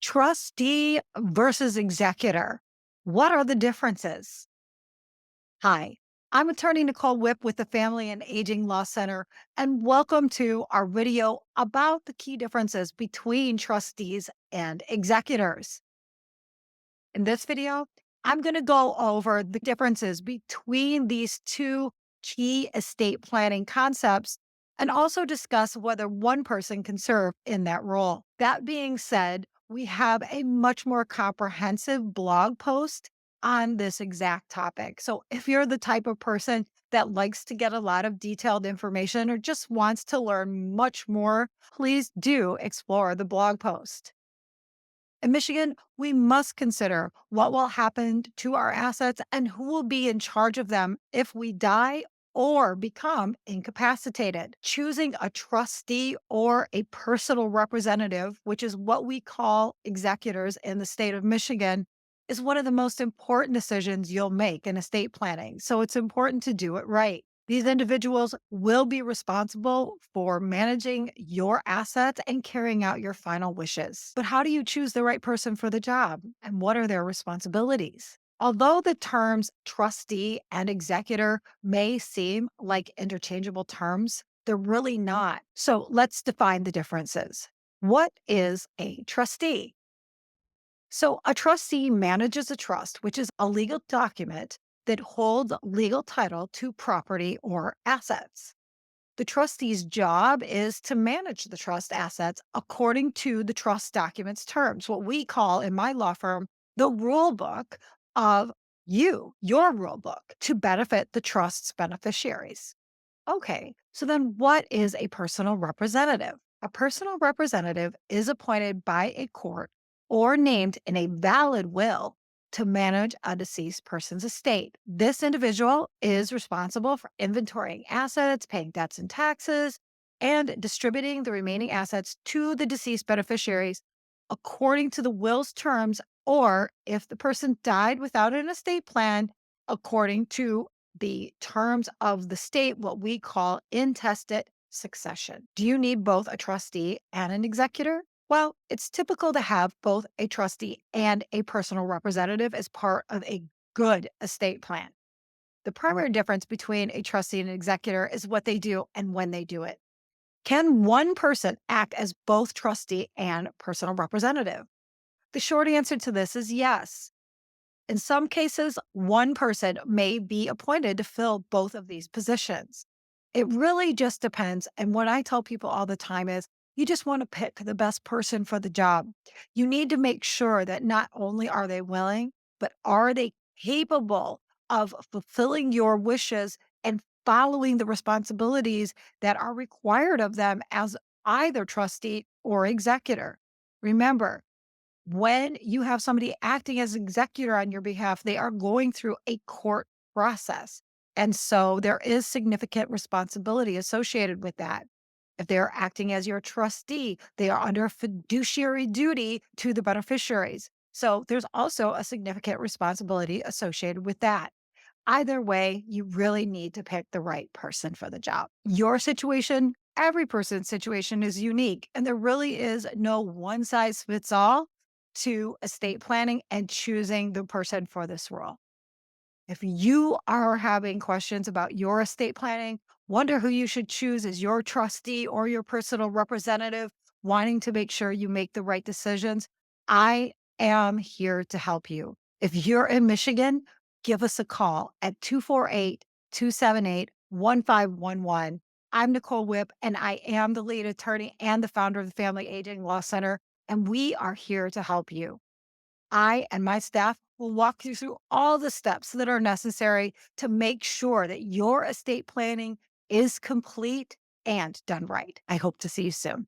Trustee versus executor. What are the differences? Hi, I'm attorney Nicole Wipp with the Family and Aging Law Center, and welcome to our video about the key differences between trustees and executors. In this video, I'm going to go over the differences between these two key estate planning concepts and also discuss whether one person can serve in that role. That being said, we have a much more comprehensive blog post on this exact topic. So if you're the type of person that likes to get a lot of detailed information or just wants to learn much more, please do explore the blog post. In Michigan, we must consider what will happen to our assets and who will be in charge of them if we die or become incapacitated. Choosing a trustee or a personal representative, which is what we call executors in the state of Michigan, is one of the most important decisions you'll make in estate planning. So it's important to do it right. These individuals will be responsible for managing your assets and carrying out your final wishes. But how do you choose the right person for the job? And what are their responsibilities? Although the terms trustee and executor may seem like interchangeable terms, they're really not. So let's define the differences. What is a trustee? So, a trustee manages a trust, which is a legal document that holds legal title to property or assets. The trustee's job is to manage the trust assets according to the trust document's terms, what we call in my law firm the rule book of your rule book, to benefit the trust's beneficiaries. Okay, so then what is a personal representative? A personal representative is appointed by a court or named in a valid will to manage a deceased person's estate. This individual is responsible for inventorying assets, paying debts and taxes, and distributing the remaining assets to the deceased beneficiaries according to the will's terms, or if the person died without an estate plan, according to the terms of the state, what we call intestate succession. Do you need both a trustee and an executor? Well, it's typical to have both a trustee and a personal representative as part of a good estate plan. The primary difference between a trustee and an executor is what they do and when they do it. Can one person act as both trustee and personal representative? The short answer to this is yes. In some cases, one person may be appointed to fill both of these positions. It really just depends. And what I tell people all the time is you just want to pick the best person for the job. You need to make sure that not only are they willing, but are they capable of fulfilling your wishes and following the responsibilities that are required of them as either trustee or executor. Remember, when you have somebody acting as executor on your behalf, they are going through a court process. And so there is significant responsibility associated with that. If they are acting as your trustee, they are under a fiduciary duty to the beneficiaries. So there's also a significant responsibility associated with that. Either way, you really need to pick the right person for the job. Your situation, every person's situation is unique, and there really is no one size fits all to estate planning and choosing the person for this role. If you are having questions about your estate planning, wonder who you should choose as your trustee or your personal representative, wanting to make sure you make the right decisions, I am here to help you. If you're in Michigan, give us a call at 248-278-1511. I'm Nicole Wipp, and I am the lead attorney and the founder of the Family Aging Law Center, and we are here to help you. I and my staff will walk you through all the steps that are necessary to make sure that your estate planning is complete and done right. I hope to see you soon.